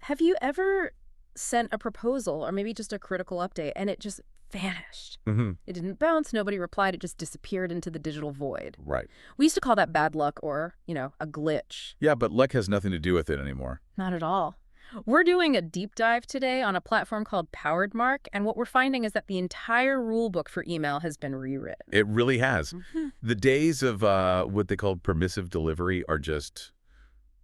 Have you ever sent a proposal or maybe just a critical update and it just vanished? Hmm. It didn't bounce, nobody replied, it just disappeared into the digital void. Right. We used to call that bad luck or, a glitch. Yeah, but luck has nothing to do with it anymore. Not at all. We're doing a deep dive today on a platform called PowerDMARC, and what we're finding is that the entire rulebook for email has been rewritten. It really has. Mhm. The days of what they call permissive delivery are just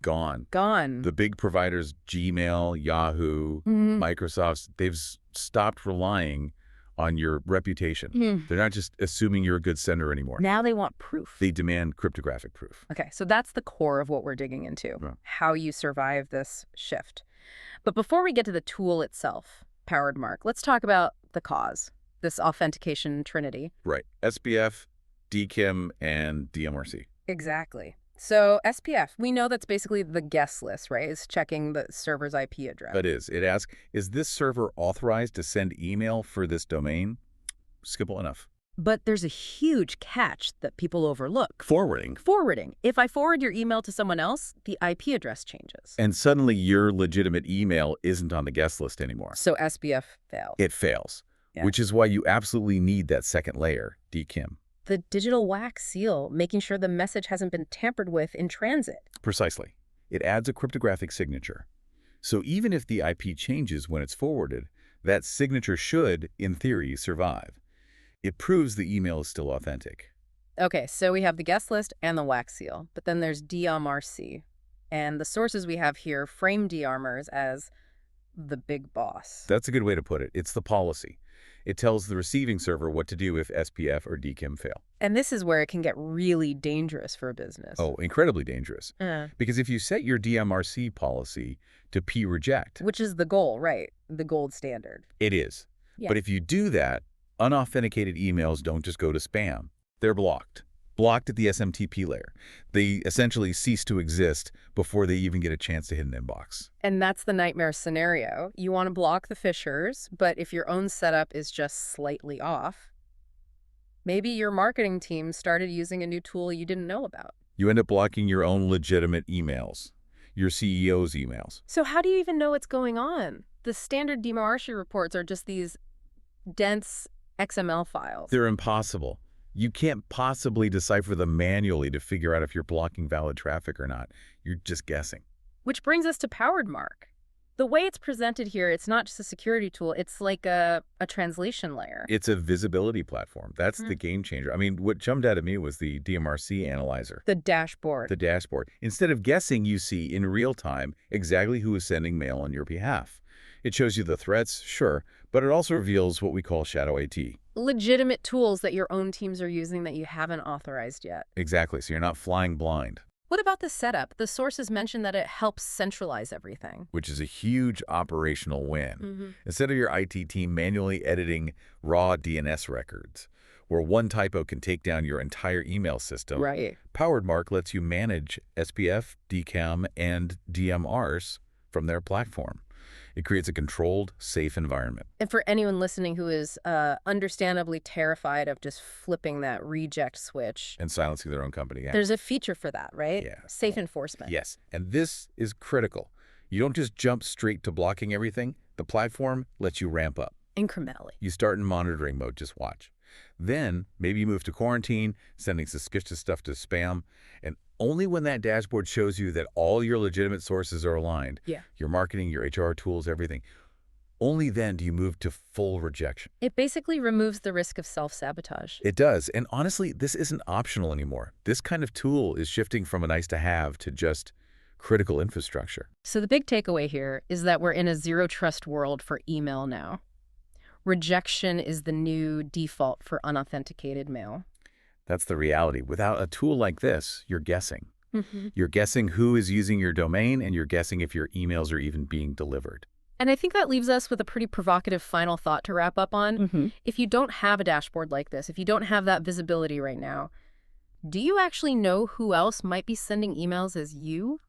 gone. Gone. The big providers, Gmail, Yahoo, Mhm. Microsoft, they've stopped relying on your reputation. Mhm. They're not just assuming you're a good sender anymore. Now they want proof. They demand cryptographic proof. Okay, so that's the core of what we're digging into, Yeah. how you survive this shift. But before we get to the tool itself, PowerDMARC, let's talk about the cause, this authentication trinity. Right. SPF, DKIM, and DMRC. Exactly. So SPF, we know that's basically the guest list, right? It's checking the server's IP address. That is. It asks, is this server authorized to send email for this domain? Simple enough. But there's a huge catch that people overlook. Forwarding. Forwarding. If I forward your email to someone else, the IP address changes. And suddenly your legitimate email isn't on the guest list anymore. So SPF fails. It fails, Yeah. which is why you absolutely need that second layer, DKIM. The digital wax seal, making sure the message hasn't been tampered with in transit. Precisely. It adds a cryptographic signature. So even if the IP changes when it's forwarded, that signature should, in theory, survive. It proves the email is still authentic. Okay, so we have the guest list and the wax seal, but then there's DMRC. And the sources we have here frame DMRs as the big boss. That's a good way to put it. It's the policy. It tells the receiving server what to do if SPF or DKIM fail. And this is where it can get really dangerous for a business. Oh, incredibly dangerous. Uh, Because if you set your DMRC policy to P-reject, which is the goal, right? The gold standard. it is. Yeah. But if you do that, unauthenticated emails don't just go to spam. They're blocked. Blocked at the SMTP layer. They essentially cease to exist before they even get a chance to hit an inbox. And that's the nightmare scenario. You want to block the phishers, but if your own setup is just slightly off, maybe your marketing team started using a new tool you didn't know about. You end up blocking your own legitimate emails, your CEO's emails. So how do you even know what's going on? The standard DMRC reports are just these dense XML files. They're impossible. You can't possibly decipher them manually to figure out if you're blocking valid traffic or not. You're just guessing. Which brings us to PowerDMARC. The way it's presented here, it's not just a security tool, it's like a translation layer. It's a visibility platform. That's the game changer. I mean, what jumped out at me was the DMRC analyzer. The dashboard. The dashboard. Instead of guessing, you see in real time exactly who is sending mail on your behalf. It shows you the threats, sure, but it also reveals what we call shadow AT. Legitimate tools that your own teams are using that you haven't authorized yet. Exactly, so you're not flying blind, What about the setup? The sources mention that it helps centralize everything. which is a huge operational win. Mm-hmm. Instead of your IT team manually editing raw DNS records, where one typo can take down your entire email system, Right. PowerDMARC lets you manage SPF, DKIM, and DMRs from their platform. It creates a controlled, safe environment. And for anyone listening who is understandably terrified of just flipping that reject switch, And silencing their own company. Yeah. there's a feature for that, right? Yeah. Safe enforcement. Yes, and this is critical. You don't just jump straight to blocking everything. The platform lets you ramp up. Incrementally. You start in monitoring mode, just watch. Then maybe you move to quarantine, sending suspicious stuff to spam, and only when that dashboard shows you that all your legitimate sources are aligned, Yeah. your marketing, your HR tools, everything, only then do you move to full rejection. It basically removes the risk of self-sabotage. It does, and honestly, this isn't optional anymore. This kind of tool is shifting from a nice-to-have to just critical infrastructure. So the big takeaway here is that we're in a zero-trust world for email now. Rejection is the new default for unauthenticated mail. That's the reality. Without a tool like this, you're guessing. Mm-hmm. You're guessing who is using your domain, and you're guessing if your emails are even being delivered. And I think that leaves us with a pretty provocative final thought to wrap up on. Mm-hmm. If you don't have a dashboard like this, if you don't have that visibility right now, do you actually know who else might be sending emails as you?